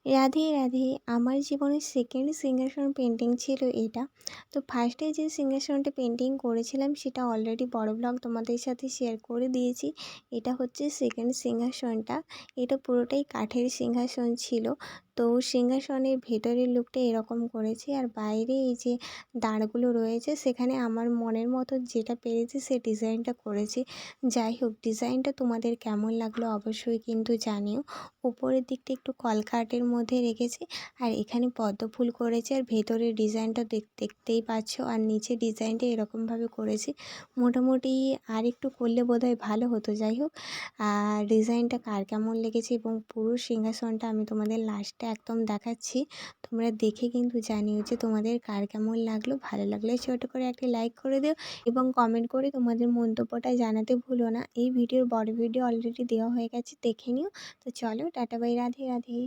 রাধে রাধে। আমার জীবনের সেকেন্ড সিংহাসন পেন্টিং ছিল এটা। তো ফার্স্টে যে সিংহাসনটা পেন্টিং করেছিলাম সেটা অলরেডি বড় ব্লগ তোমাদের সাথে শেয়ার করে দিয়েছি। এটা হচ্ছে সেকেন্ড সিংহাসনটা। এটা পুরোটাই কাঠের সিংহাসন ছিল। তো সিংহাসনের ভেতরের লুকটা এরকম করেছি, আর বাইরে এই যে দাঁড়গুলো রয়েছে সেখানে আমার মনের মতো যেটা পেরেছি সে ডিজাইনটা করেছি। যাই হোক, ডিজাইনটা তোমাদের কেমন লাগলো অবশ্যই কিন্তু জানিও। উপরের দিকটা একটু কলকাটের মধ্যে রেখেছি, আর এখানে পদ্ম ফুল করেছি, আর ভেতরের ডিজাইনটা দেখতেই পাচ্ছ, আর নিচে ডিজাইনটা এরকমভাবে করেছি। মোটামুটি আর একটু করলে বোধহয় ভালো হতো। যাই হোক, আর ডিজাইনটা কার কেমন লেগেছে এবং পুরো সিংহাসনটা আমি তোমাদের লাস্টে একদম দেখাচ্ছি। তোমরা দেখে কিন্তু জানিও যে তোমাদের কার কেমন লাগলো। ভালো লাগলে ছোট করে একটা লাইক করে দিও এবং কমেন্ট করে তোমাদের মন্তব্যটা জানাতে ভুলো না। এই ভিডিওর বড় ভিডিও অলরেডি দেওয়া হয়ে গেছে, দেখে নিও। তো চলো, টাটা বাই, রাধে রাধে।